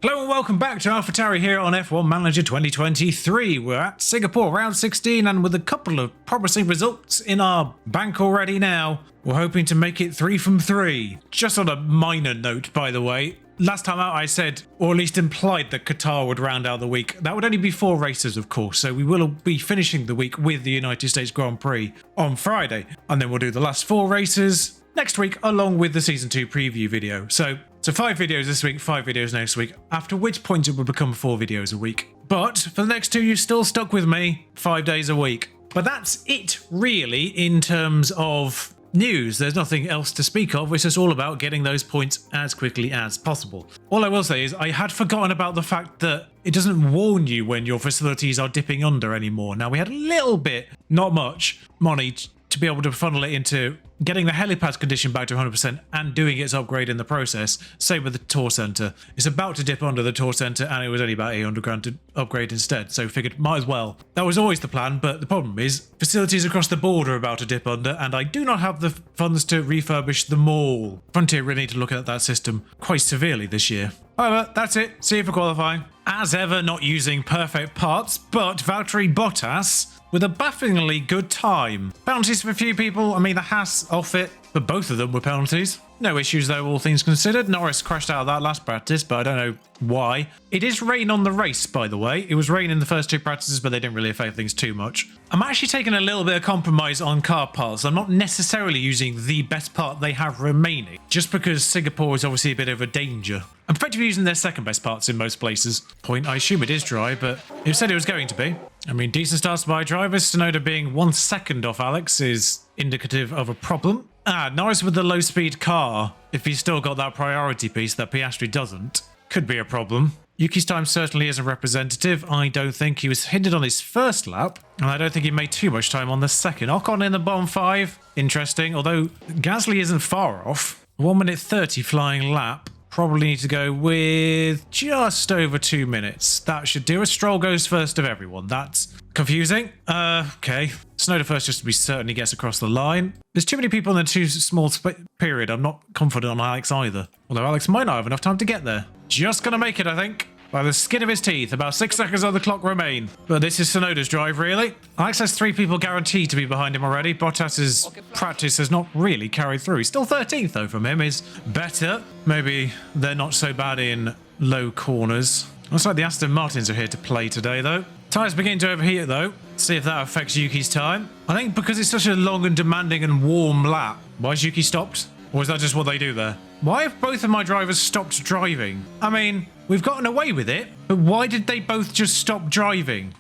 Hello and welcome back to Tauri here on F1 Manager 2023. We're at Singapore round 16 and with a couple of promising results in our bank already now. We're hoping to make it 3 from 3. Just on a minor note, by the way, last time out I said, or at least implied, that Qatar would round out the week. That would only be 4 races, of course, so we will be finishing the week with the United States Grand Prix on Friday. And then we'll do the last 4 races next week along with the Season 2 preview video. So 5 videos this week, 5 videos next week, after which point it will become 4 videos a week. But for the next 2, you're still stuck with me 5 days a week. But that's it, really, in terms of news. There's nothing else to speak of. It's just all about getting those points as quickly as possible. All I will say is I had forgotten about the fact that it doesn't warn you when your facilities are dipping under anymore. Now, we had a little bit, not much, money to be able to funnel it into getting the helipad condition back to 100% and doing its upgrade in the process. Same with the tour centre. It's about to dip under the tour centre and it was only about 800 grand to upgrade instead. So figured might as well. That was always the plan, but the problem is facilities across the board are about to dip under and I do not have the funds to refurbish them all. Frontier really need to look at that system quite severely this year. However, that's it. See you for qualifying. As ever, not using perfect parts, but Valtteri Bottas with a bafflingly good time. Penalties for a few people. I mean, the Haas off it, but both of them were penalties. No issues though, all things considered. Norris crashed out of that last practice, but I don't know why. It is rain on the race, by the way. It was rain in the first 2 practices, but they didn't really affect things too much. I'm actually taking a little bit of compromise on car parts. I'm not necessarily using the best part they have remaining, just because Singapore is obviously a bit of a danger. I'm effectively using their second best parts in most places. I assume it is dry, but it said it was going to be. I mean, decent starts by drivers. Tsunoda being 1 second off Alex is indicative of a problem. Norris with the low-speed car, if he's still got that priority piece that Piastri doesn't, could be a problem. Yuki's time certainly isn't representative. I don't think he was hindered on his first lap, and I don't think he made too much time on the second. Ocon in the bottom 5, interesting, although Gasly isn't far off. 1 minute 30 flying lap. Probably need to go with just over 2 minutes. That should do it. Stroll goes first of everyone. That's confusing. Okay. Tsunoda first just to be certain he gets across the line. There's too many people in the too small period. I'm not confident on Alex either. Although Alex might not have enough time to get there. Just gonna make it, I think. By the skin of his teeth. About 6 seconds on the clock remain. But this is Tsunoda's drive, really. Alex has 3 people guaranteed to be behind him already. Bottas's practice has not really carried through. Still 13th, though, from him is better. Maybe they're not so bad in low corners. Looks like the Aston Martins are here to play today, though. Tyres begin to overheat, though. See if that affects Yuki's time. I think because it's such a long and demanding and warm lap. Why is Yuki stopped? Or is that just what they do there? Why have both of my drivers stopped driving? I mean, we've gotten away with it, but why did they both just stop driving?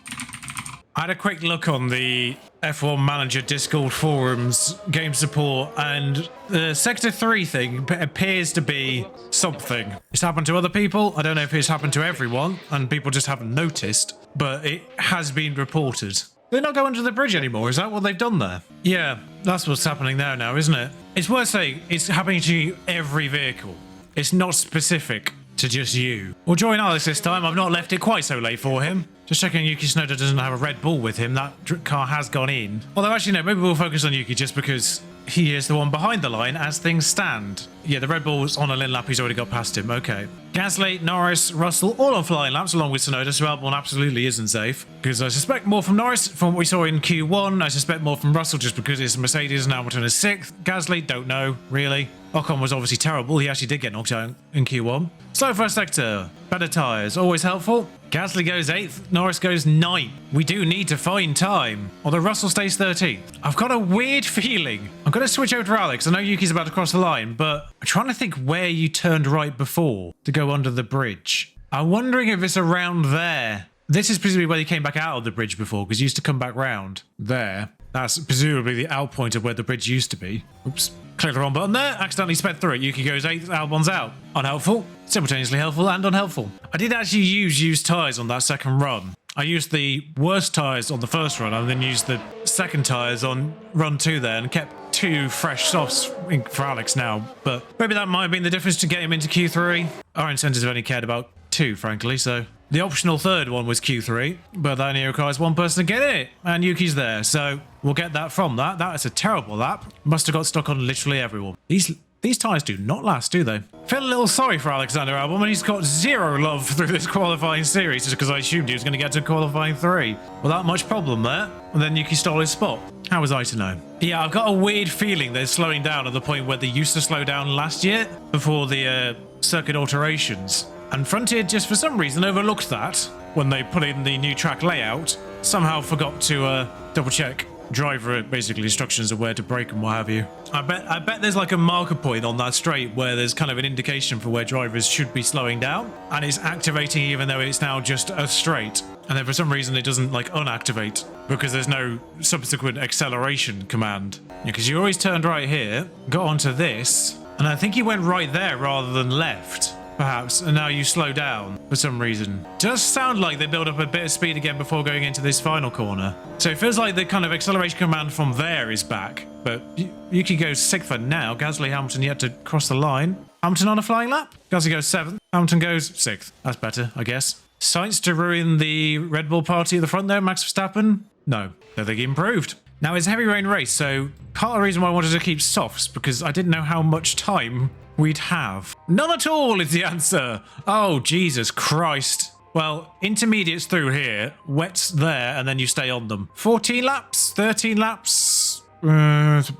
I had a quick look on the F1 Manager Discord forums, game support, and the Sector 3 thing appears to be something. It's happened to other people. I don't know if it's happened to everyone, and people just haven't noticed, but it has been reported. They not go under the bridge anymore. Is that what they've done there? Yeah, that's what's happening there now, isn't it? It's worth saying it's happening to every vehicle. It's not specific to just you. Well, join Alex this time. I've not left it quite so late for him. Just checking Yuki Tsunoda doesn't have a Red Bull with him. That car has gone in. Although, actually, no, maybe we'll focus on Yuki just because he is the one behind the line as things stand. Yeah, the Red Bull's on a lane lap. He's already got past him. Okay. Gasly, Norris, Russell, all on flying laps along with Tsunoda. So Albon absolutely isn't safe. Because I suspect more from Norris from what we saw in Q1. I suspect more from Russell just because it's Mercedes and Hamilton is 6th. Gasly, don't know, really. Ocon was obviously terrible. He actually did get knocked out in Q1. Slow first sector. Better tyres. Always helpful. Gasly goes 8th. Norris goes 9th. We do need to find time. Although Russell stays 13th. I've got a weird feeling. I'm going to switch over to Alex. I know Yuki's about to cross the line, but I'm trying to think where you turned right before to go under the bridge. I'm wondering if it's around there. This is presumably where you came back out of the bridge before, because you used to come back round there. That's presumably the out point of where the bridge used to be. Oops. Click the wrong button there. Accidentally sped through it. Yuki goes 8th. Albon's out. Unhelpful. Simultaneously helpful and unhelpful. I did actually use used tyres on that second run. I used the worst tyres on the first run and then used the second tyres on run 2 there and kept 2 fresh softs for Alex now. But maybe that might have been the difference to get him into Q3. Our incentives only cared about 2, frankly, so the optional third one was Q3, but that only requires 1 person to get in it, and Yuki's there, so we'll get that from that. That is a terrible lap. Must have got stuck on literally everyone. These tyres do not last, do they? Feel a little sorry for Alexander Albon, and he's got zero love through this qualifying series just because I assumed he was going to get to qualifying 3. Without much problem there. And then Yuki stole his spot. How was I to know? Yeah, I've got a weird feeling they're slowing down at the point where they used to slow down last year before the circuit alterations. And Frontier just for some reason overlooked that when they put in the new track layout. Somehow forgot to double check driver basically instructions of where to brake and what have you. I bet there's like a marker point on that straight where there's kind of an indication for where drivers should be slowing down, and it's activating even though it's now just a straight. And then for some reason it doesn't like unactivate because there's no subsequent acceleration command. Because you always turned right here, got onto this, and I think you went right there rather than left. Perhaps, and now you slow down for some reason. Does sound like they build up a bit of speed again before going into this final corner. So it feels like the kind of acceleration command from there is back. But Yuki goes 6th for now. Gasly, Hamilton yet to cross the line. Hamilton on a flying lap. Gasly goes 7th. Hamilton goes 6th. That's better, I guess. Sainz to ruin the Red Bull party at the front there. Max Verstappen? No. I think he improved. Now it's a heavy rain race, so part of the reason why I wanted to keep softs because I didn't know how much time we'd have. None at all is the answer. Oh, Jesus Christ. Well, intermediates through here, wets there, and then you stay on them. 14 laps, 13 laps,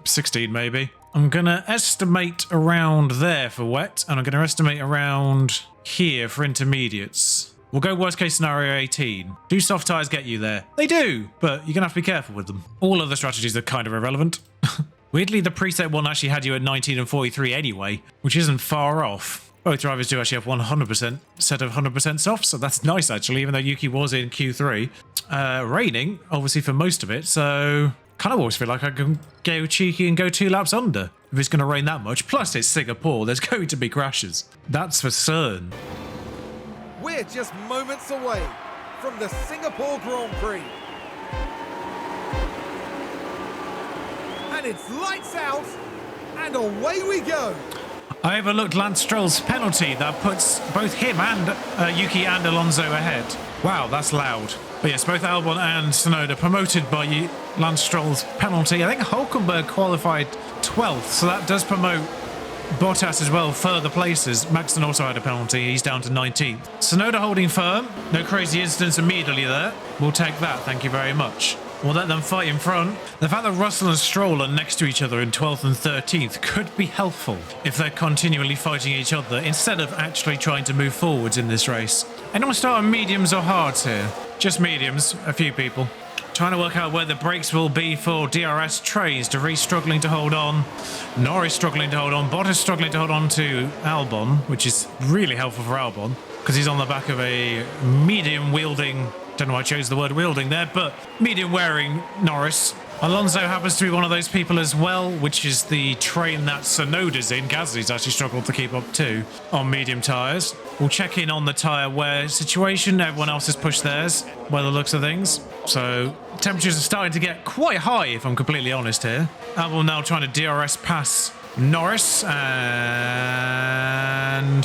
16 maybe. I'm going to estimate around there for wet, and I'm going to estimate around here for intermediates. We'll go worst case scenario 18. Do soft tyres get you there? They do, but you're going to have to be careful with them. All other strategies are kind of irrelevant. Weirdly, the preset one actually had you at 19 and 43 anyway, which isn't far off. Both drivers do actually have 100% set of 100% softs, so that's nice actually, even though Yuki was in Q3. Raining, obviously for most of it, so kind of always feel like I can go cheeky and go 2 laps under if it's going to rain that much. Plus it's Singapore, there's going to be crashes. That's for certain. We're just moments away from the Singapore Grand Prix. And it's lights out, and away we go. I overlooked Lance Stroll's penalty that puts both him and Yuki and Alonso ahead. Wow, that's loud. But yes, both Albon and Tsunoda promoted by Lance Stroll's penalty. I think Hulkenberg qualified 12th, so that does promote Bottas as well further places. Maxton also had a penalty, he's down to 19th. Tsunoda holding firm, no crazy incidents immediately there. We'll take that, thank you very much. We'll let them fight in front. The fact that Russell and Stroll are next to each other in 12th and 13th could be helpful if they're continually fighting each other instead of actually trying to move forwards in this race. Anyone start on mediums or hards here? Just mediums, a few people. Trying to work out where the brakes will be for DRS trays. De Vries struggling to hold on. Norris struggling to hold on. Bottas struggling to hold on to Albon, which is really helpful for Albon because he's on the back of a medium wielding, don't know why I chose the word wielding there, but medium wearing Norris. Alonso happens to be one of those people as well, which is the train that Tsunoda's in. Gasly's actually struggled to keep up too on medium tyres. We'll check in on the tyre wear situation. Everyone else has pushed theirs by the looks of things. So temperatures are starting to get quite high, if I'm completely honest here. Albon now trying to DRS pass Norris and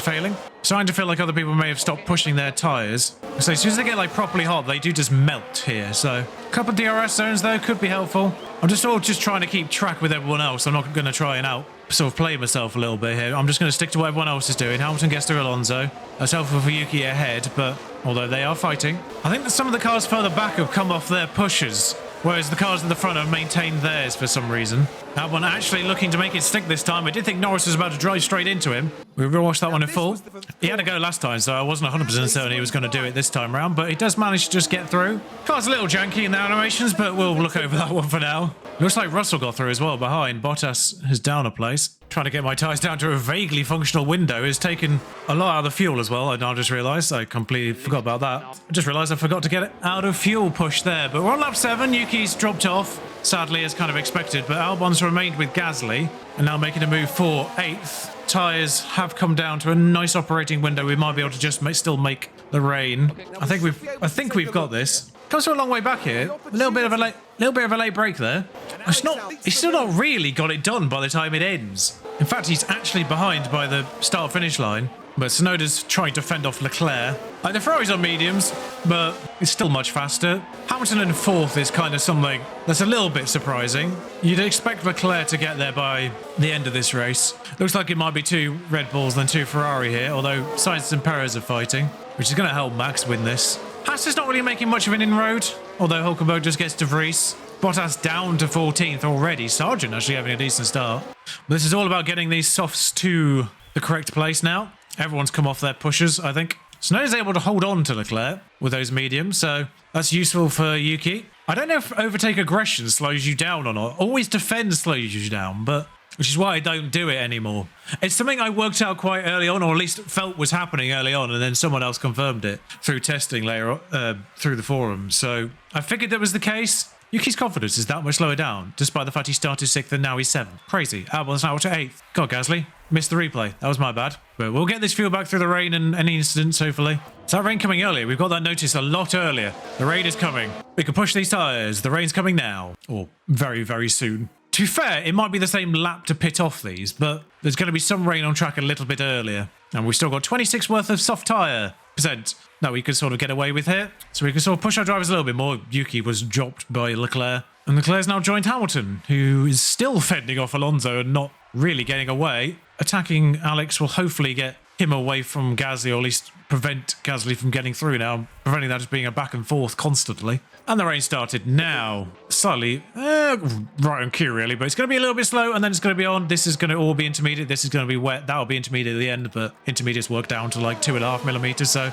failing. Starting to feel like other people may have stopped pushing their tyres. So as soon as they get like properly hot, they do just melt here. So a couple of DRS zones though could be helpful. I'm just sort of trying to keep track with everyone else. I'm not going to try and sort of play myself a little bit here. I'm just going to stick to what everyone else is doing. Hamilton gets through Alonso. That's helpful for Yuki ahead, but although they are fighting. I think that some of the cars further back have come off their pushes, whereas the cars at the front have maintained theirs for some reason. Albon actually looking to make it stick this time. I did think Norris was about to drive straight into him. We watched that one in full. He had to go last time, so I wasn't 100% certain he was going to do it this time around, but he does manage to just get through. Car's a little janky in the animations, but we'll look over that one for now. Looks like Russell got through as well behind. Bottas is down a place. Trying to get my tyres down to a vaguely functional window has taken a lot out of the fuel as well. I now just realised I completely forgot about that. I just realised I forgot to get it out of fuel push there. But we're on lap 7. Yuki's dropped off, sadly, as kind of expected. But Albon's remained with Gasly and now making a move for 8th. Tyres have come down to a nice operating window. We might be able to just still make the rain. I think we've got this. Comes from a long way back here. A little bit of a late break there. He's still not really got it done by the time it ends. In fact, he's actually behind by the start-finish line. But Tsunoda's trying to fend off Leclerc. Like, the Ferrari's on mediums, but it's still much faster. Hamilton in fourth is kind of something that's a little bit surprising. You'd expect Leclerc to get there by the end of this race. Looks like it might be 2 Red Bulls than 2 Ferrari here, although Sainz and Perez are fighting, which is going to help Max win this. Haas is not really making much of an inroad, although Hulkenberg just gets De Vries. Bottas down to 14th already. Sargent actually having a decent start. But this is all about getting these softs to the correct place now. Everyone's come off their pushers, I think. Tsunoda's able to hold on to Leclerc with those mediums, so that's useful for Yuki. I don't know if overtake aggression slows you down or not. Always defend slows you down, but which is why I don't do it anymore. It's something I worked out quite early on, or at least felt was happening early on, and then someone else confirmed it through testing later through the forums. So I figured that was the case. Yuki's confidence is that much lower down, despite the fact he started 6th and now he's 7th. Crazy. Albon's now to 8th. God, Gasly. Missed the replay. That was my bad. But we'll get this fuel back through the rain and any incidents, hopefully. Is that rain coming earlier? We've got that notice a lot earlier. The rain is coming. We can push these tyres. The rain's coming now. Or very, very soon. To be fair, it might be the same lap to pit off these, but there's going to be some rain on track a little bit earlier. And we've still got 26 worth of soft tyre percent that we could sort of get away with here. So we can sort of push our drivers a little bit more. Yuki was dropped by Leclerc. And Leclerc's now joined Hamilton, who is still fending off Alonso and not really getting away. Attacking Alex will hopefully get him away from Gasly, or at least prevent Gasly from getting through now, preventing that just being a back and forth constantly. And the rain started now. Slightly, right on cue really, but it's going to be a little bit slow and then it's going to be on. This is going to all be intermediate. This is going to be wet. That'll be intermediate at the end, but intermediates work down to like 2.5 millimeters. So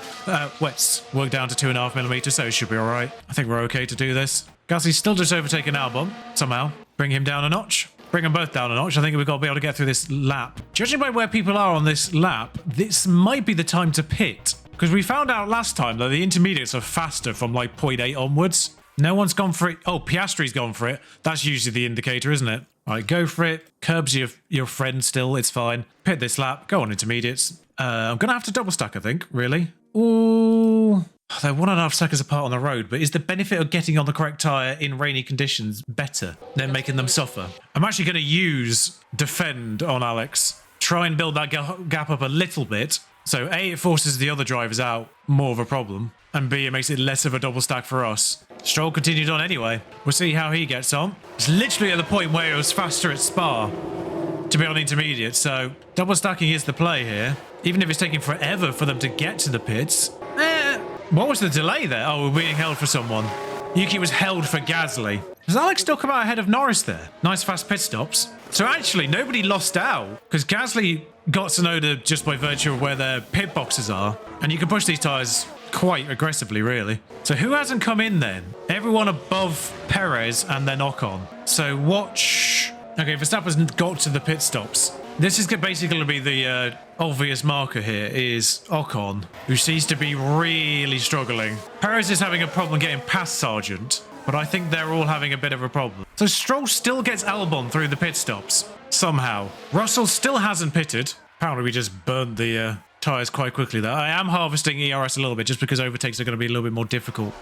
wets work down to 2.5 millimeters, so it should be all right. I think we're okay to do this. Gasly's still just overtaken Albon somehow. Bring him down a notch. Bring them both down a notch. I think we've got to be able to get through this lap. Judging by where people are on this lap, this might be the time to pit. Because we found out last time that the intermediates are faster from like 0.8 onwards. No one's gone for it. Oh, Piastri's gone for it. That's usually the indicator, isn't it? All right, go for it. Curbs your friend still. It's fine. Pit this lap. Go on intermediates. I'm going to have to double stack, I think. Really? Ooh. They're 1.5 seconds apart on the road, but is the benefit of getting on the correct tyre in rainy conditions better than making them suffer? I'm actually going to use defend on Alex. Try and build that gap up a little bit. So A, it forces the other drivers out more of a problem, and B, it makes it less of a double stack for us. Stroll continued on anyway. We'll see how he gets on. It's literally at the point where it was faster at Spa to be on intermediate, so double stacking is the play here. Even if it's taking forever for them to get to the pits. What was the delay there? Oh, we're being held for someone. Yuki was held for Gasly. Does Alex still come out ahead of Norris there? Nice fast pit stops. So actually, nobody lost out because Gasly got Tsunoda just by virtue of where their pit boxes are. And you can push these tyres quite aggressively, really. So who hasn't come in then? Everyone above Perez and then Ocon. So watch. Okay, Verstappen's got to the pit stops. This is basically going to be the obvious marker here is Ocon, who seems to be really struggling. Perez is having a problem getting past Sargent, but I think they're all having a bit of a problem. So Stroll still gets Albon through the pit stops, somehow. Russell still hasn't pitted. Apparently we just burned the tyres quite quickly there. I am harvesting ERS a little bit just because overtakes are going to be a little bit more difficult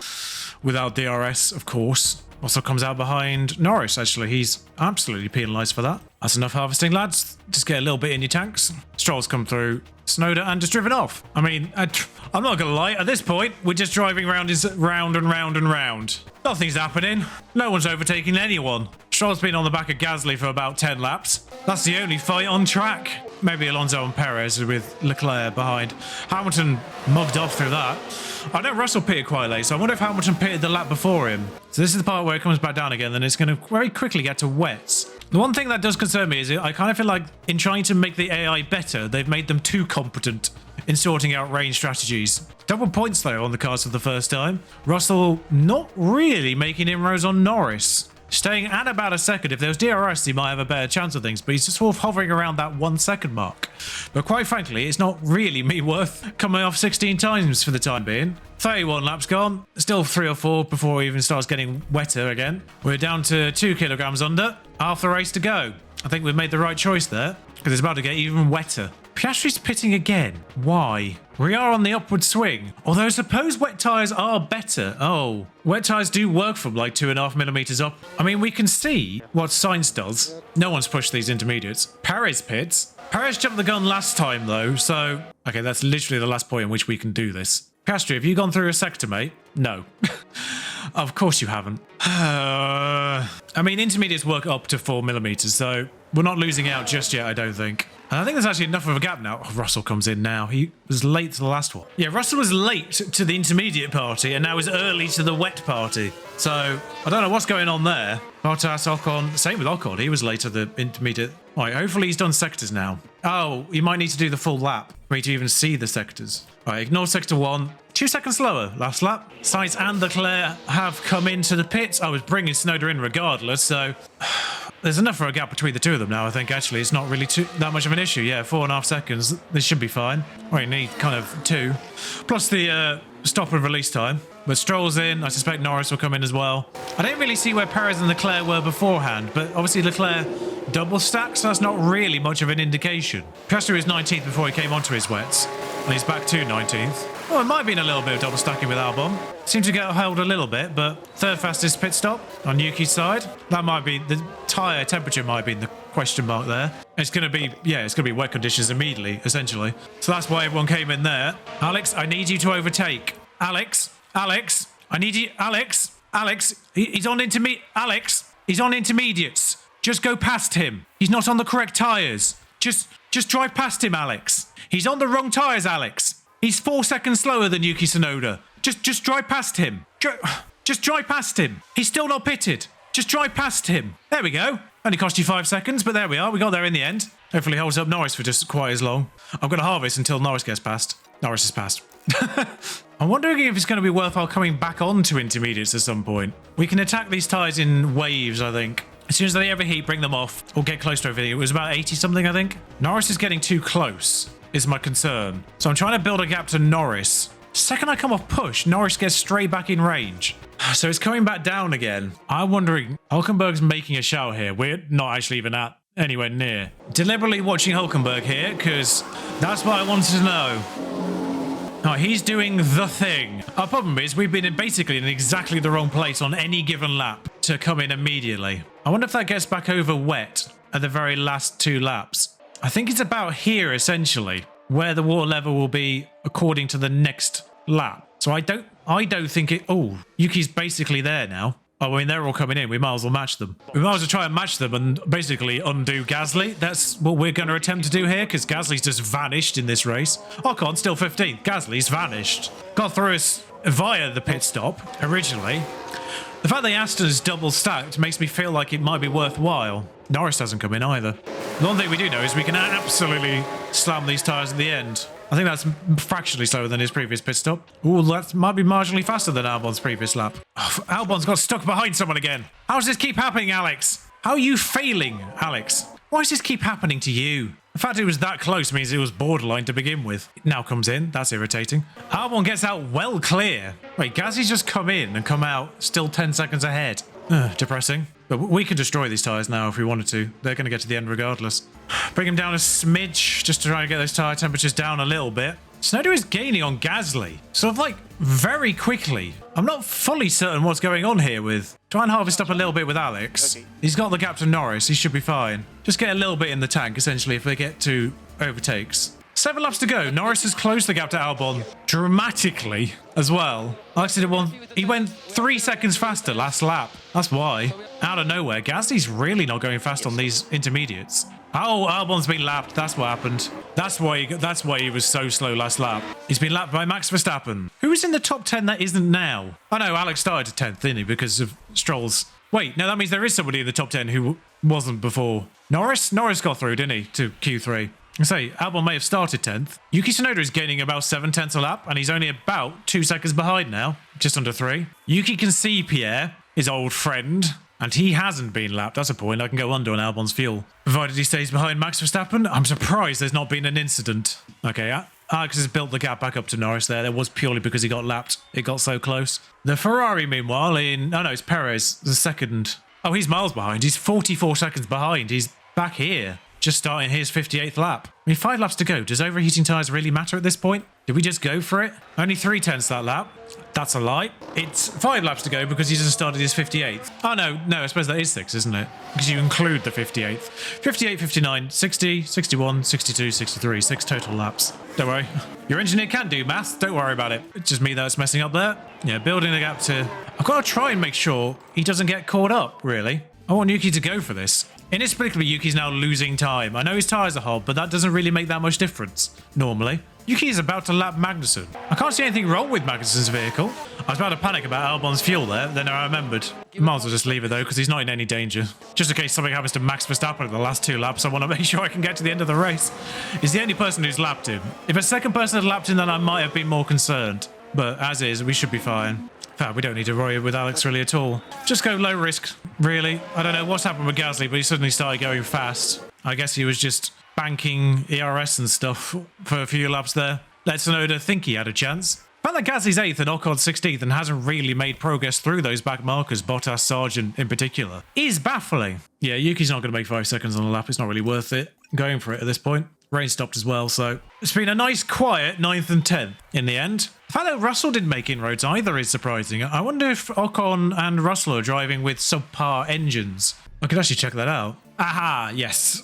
without DRS, of course. Also comes out behind Norris, actually. He's absolutely penalised for that. That's enough harvesting, lads. Just get a little bit in your tanks. Stroll's come through Tsunoda and just driven off. I mean, I'm not going to lie. At this point, we're just driving round and round and round. Nothing's happening. No one's overtaking anyone. Stroll's been on the back of Gasly for about 10 laps. That's the only fight on track. Maybe Alonso and Perez with Leclerc behind. Hamilton mugged off through that. I know Russell pitted quite late, so I wonder if Hamilton pitted the lap before him. So this is the part where it comes back down again, then it's going to very quickly get to wets. The one thing that does concern me is I kind of feel like in trying to make the AI better, they've made them too competent in sorting out range strategies. Double points though on the cards for the first time. Russell not really making inroads on Norris. Staying at about a second. If there was DRS, he might have a better chance of things, but he's just sort of hovering around that 1 second mark. But quite frankly, it's not really me worth coming off 16 times for the time being. 31 laps gone. Still 3 or 4 before it even starts getting wetter again. We're down to 2 kilograms under. Half the race to go. I think we've made the right choice there because it's about to get even wetter. Piastri's pitting again. Why? We are on the upward swing. Although suppose wet tyres are better. Oh, wet tyres do work from like 2.5 millimeters up. I mean, we can see what Sainz does. No one's pushed these intermediates. Perez pits. Perez jumped the gun last time, though, so... Okay, that's literally the last point in which we can do this. Piastri, have you gone through a sector, mate? No. Of course you haven't. I mean, intermediates work up to 4mm, so we're not losing out just yet, I don't think. And I think there's actually enough of a gap now. Oh, Russell comes in now. He was late to the last one. Yeah, Russell was late to the intermediate party and now is early to the wet party. So, I don't know what's going on there. Bottas, Ocon, same with Ocon. He was late to the intermediate. Right, hopefully he's done sectors now. Oh, you might need to do the full lap for me to even see the sectors. Right, ignore sector 1. 2 seconds slower last lap. Sainz and Leclerc have come into the pits. I was bringing Tsunoda in regardless, so... There's enough for a gap between the two of them now, I think, actually. It's not really that much of an issue. Yeah, 4.5 seconds. This should be fine. Well, you need kind of 2. Plus the stop and release time. But Stroll's in. I suspect Norris will come in as well. I don't really see where Perez and Leclerc were beforehand, but obviously Leclerc double stacked, so that's not really much of an indication. Piastri was 19th before he came onto his wets, and he's back to 19th. Well, it might have been a little bit of double stacking with Albon. Seemed to get held a little bit, but third fastest pit stop on Yuki's side. That might be, the tyre temperature might be the question mark there. It's going to be, yeah, it's going to be wet conditions immediately, essentially. So that's why everyone came in there. Alex, I need you to overtake. Alex, I need you, Alex, he's on intermediates. Just go past him. He's not on the correct tyres. Just drive past him, Alex. He's on the wrong tyres, Alex. He's 4 seconds slower than Yuki Tsunoda. Just drive past him. Just drive past him. He's still not pitted. Just drive past him. There we go. Only cost you 5 seconds, but there we are. We got there in the end. Hopefully holds up Norris for just quite as long. I'm going to harvest until Norris gets past. Norris is past. I'm wondering if it's going to be worthwhile coming back onto intermediates at some point. We can attack these tyres in waves, I think. As soon as they overheat, bring them off or get close to everything. It was about 80 something, I think. Norris is getting too close, is my concern. So I'm trying to build a gap to Norris. Second I come off push, Norris gets straight back in range. So it's coming back down again. I'm wondering, Hulkenberg's making a shout here. We're not actually even at anywhere near. Deliberately watching Hulkenberg here, because that's what I wanted to know. Oh, he's doing the thing. Our problem is we've been basically in exactly the wrong place on any given lap to come in immediately. I wonder if that gets back over wet at the very last 2 laps. I think it's about here, essentially, where the water level will be according to the next lap. So I don't think it... Oh, Yuki's basically there now. Oh, I mean, they're all coming in. We might as well match them. We might as well try and match them and basically undo Gasly. That's what we're going to attempt to do here, because Gasly's just vanished in this race. Ocon still 15th. Gasly's vanished. Got through us via the pit stop originally. The fact that Aston's double stacked makes me feel like it might be worthwhile. Norris hasn't come in either. The one thing we do know is we can absolutely slam these tyres at the end. I think that's fractionally slower than his previous pit stop. Ooh, that might be marginally faster than Albon's previous lap. Oh, Albon's got stuck behind someone again. How does this keep happening, Alex? How are you failing, Alex? Why does this keep happening to you? The fact it was that close means it was borderline to begin with. It now comes in. That's irritating. Albon gets out well clear. Wait, Gasly's just come in and come out still 10 seconds ahead. Depressing. But we can destroy these tyres now if we wanted to. They're going to get to the end regardless. Bring them down a smidge just to try and get those tyre temperatures down a little bit. Tsunoda is gaining on Gasly. Sort of like very quickly. I'm not fully certain what's going on here with... Try and harvest up a little bit with Alex. Okay. He's got the gap to Norris. He should be fine. Just get a little bit in the tank, essentially, if they get to overtakes. 7 laps to go. Norris has closed the gap to Albon dramatically as well. Alex did it he went 3 seconds faster last lap. That's why. Out of nowhere, Gasly's really not going fast on these intermediates. Oh, Albon's been lapped. That's what happened. That's why he was so slow last lap. He's been lapped by Max Verstappen. Who is in the top 10 that isn't now? Oh no, Alex started 10th, didn't he? Because of Stroll's... Wait, no, that means there is somebody in the top 10 who wasn't before. Norris? Norris got through, didn't he? To Q3. I say, Albon may have started 10th. Yuki Tsunoda is gaining about 7/10 a lap, and he's only about 2 seconds behind now. Just under 3. Yuki can see Pierre, his old friend, and he hasn't been lapped. That's a point. I can go under on Albon's fuel. Provided he stays behind Max Verstappen. I'm surprised there's not been an incident. Okay, Alex has built the gap back up to Norris there. That was purely because he got lapped. It got so close. The Ferrari, meanwhile, oh no, it's Perez, the second. Oh, he's miles behind. He's 44 seconds behind. He's back here. Just starting his 58th lap. I mean, 5 laps to go. Does overheating tyres really matter at this point? Did we just go for it? Only 3/10 that lap. That's a lie. It's 5 laps to go because he just started his 58th. Oh, no, I suppose that is 6, isn't it? Because you include the 58th. 58, 59, 60, 61, 62, 63. 6 total laps. Don't worry. Your engineer can do maths. Don't worry about it. It's just me that's messing up there. Yeah, building a gap to... I've got to try and make sure he doesn't get caught up, really. I want Yuki to go for this. Inexplicably, Yuki's now losing time. I know his tyres are hot, but that doesn't really make that much difference, normally. Yuki is about to lap Magnussen. I can't see anything wrong with Magnussen's vehicle. I was about to panic about Albon's fuel there, then I remembered. Might as well just leave it though, because he's not in any danger. Just in case something happens to Max Verstappen in the last 2 laps, I want to make sure I can get to the end of the race. He's the only person who's lapped him. If a second person had lapped him, then I might have been more concerned. But as is, we should be fine. In fact, we don't need to worry with Alex really at all. Just go low risk, really. I don't know what's happened with Gasly, but he suddenly started going fast. I guess he was just banking ERS and stuff for a few laps there. Let Tsunoda think he had a chance. I found that Gasly's 8th and Ocon's 16th and hasn't really made progress through those back markers, Bottas, Sargent in particular, is baffling. Yeah, Yuki's not going to make 5 seconds on a lap. It's not really worth it going for it at this point. Rain stopped as well, so it's been a nice quiet 9th and 10th in the end. The fact that Russell didn't make inroads either is surprising. I wonder if Ocon and Russell are driving with subpar engines. I could actually check that out. Aha, yes.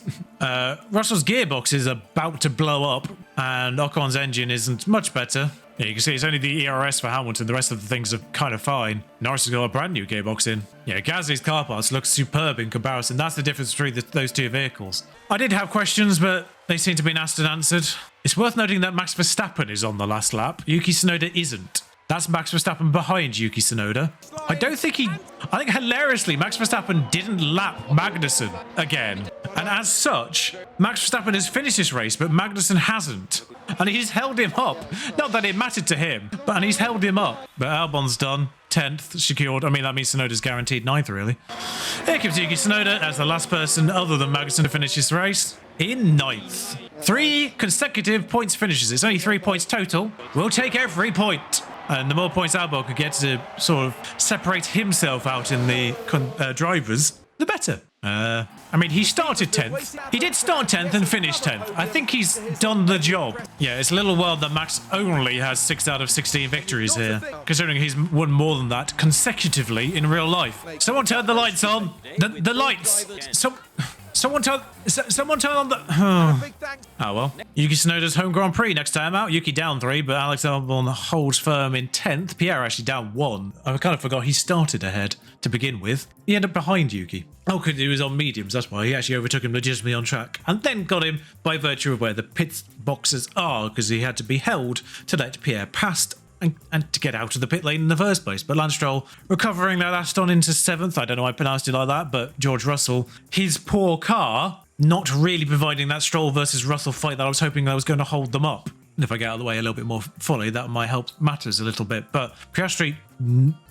Russell's gearbox is about to blow up and Ocon's engine isn't much better. Yeah, you can see it's only the ERS for Hamilton. The rest of the things are kind of fine. Norris has got a brand new gearbox in. Yeah, Gasly's car parts look superb in comparison. That's the difference between those two vehicles. I did have questions, but they seem to be asked and answered. It's worth noting that Max Verstappen is on the last lap. Yuki Tsunoda isn't. That's Max Verstappen behind Yuki Tsunoda. I think hilariously, Max Verstappen didn't lap Magnussen again. And as such, Max Verstappen has finished this race, but Magnussen hasn't. And he's held him up. Not that it mattered to him, but he's held him up. But Albon's done. 10th secured. I mean, that means Tsunoda's guaranteed 9th, really. Here comes Yuki Tsunoda as the last person other than Magnussen to finish this race in 9th. 3 consecutive points finishes. It's only 3 points total. We'll take every point. And the more points Albon could get to sort of separate himself out in the drivers, the better. I mean, he started 10th. He did start 10th and finish 10th. I think he's done the job. Yeah, it's a little wild that Max only has 6 out of 16 victories here, considering he's won more than that consecutively in real life. Someone turn the lights on. The lights. Someone turn on the... Oh, well. Yuki Tsunoda's home Grand Prix next time out. Yuki down 3, but Alex Albon holds firm in 10th. Pierre actually down 1. I kind of forgot he started ahead to begin with. He ended up behind Yuki. Oh, because he was on mediums, that's why. He actually overtook him legitimately on track. And then got him by virtue of where the pit boxes are, because he had to be held to let Pierre past and to get out of the pit lane in the first place. But Lance Stroll recovering that last on into 7th. I don't know why I pronounced it like that, but George Russell, his poor car, not really providing that Stroll versus Russell fight that I was hoping I was going to hold them up. And if I get out of the way a little bit more fully, that might help matters a little bit. But Piastri,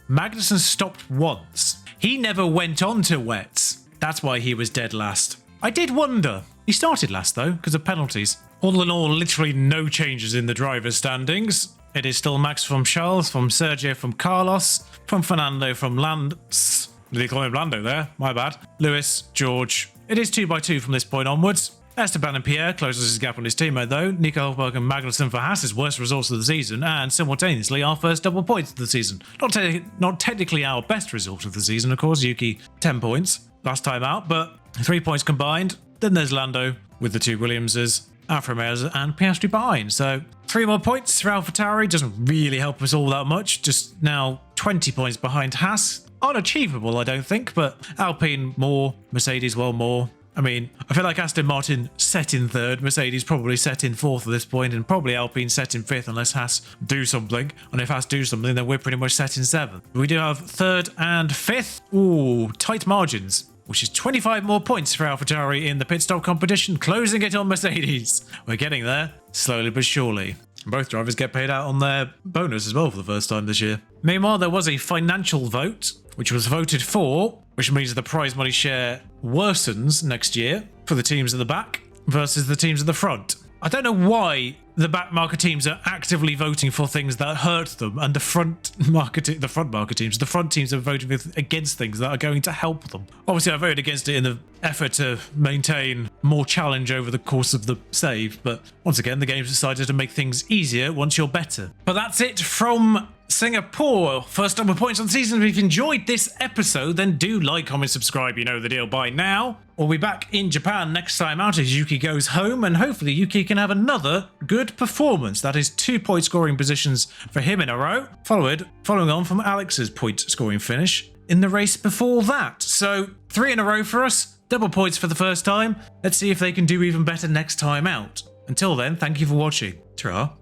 Magnussen stopped once. He never went on to wets. That's why he was dead last. I did wonder. He started last though, because of penalties. All in all, literally no changes in the driver's standings. It is still Max from Charles, from Sergio from Carlos, from Fernando from Lance. Did he call him Lando there? My bad. Lewis, George. It is 2 by 2 from this point onwards. Esteban and Pierre closes his gap on his teammate though. Nico Hulkenberg and Magnussen for Haas's worst results of the season, and simultaneously our first double points of the season. Not technically our best result of the season, of course. Yuki 10 points last time out, but 3 points combined. Then there's Lando with the 2 Williamses, Alfa Romeos and Piastri behind. So 3 more points for Alpha Tauri doesn't really help us all that much. Just now 20 points behind Haas. Unachievable, I don't think, but Alpine more, Mercedes well more. I mean, I feel like Aston Martin set in 3rd, Mercedes probably set in 4th at this point, and probably Alpine set in 5th unless Haas do something. And if Haas do something, then we're pretty much set in 7th. We do have 3rd and 5th. Ooh, tight margins, which is 25 more points for AlphaTauri in the pit stop competition, closing it on Mercedes. We're getting there, slowly but surely. Both drivers get paid out on their bonus as well for the first time this year. Meanwhile, there was a financial vote, which was voted for, which means the prize money share worsens next year for the teams at the back versus the teams at the front. I don't know why the back market teams are actively voting for things that hurt them, and the front market teams are voting against things that are going to help them. Obviously, I voted against it in the effort to maintain more challenge over the course of the save, but once again, the game's decided to make things easier once you're better. But that's it from Singapore. First double points on the season. If you've enjoyed this episode, then do like, comment, subscribe. You know the deal by now. We'll be back in Japan next time out as Yuki goes home, and hopefully Yuki can have another good performance. That is 2 point scoring positions for him in a row, following on from Alex's point scoring finish in the race before that. So 3 in a row for us, double points for the first time. Let's see if they can do even better next time out. Until then, thank you for watching. Ta-ra.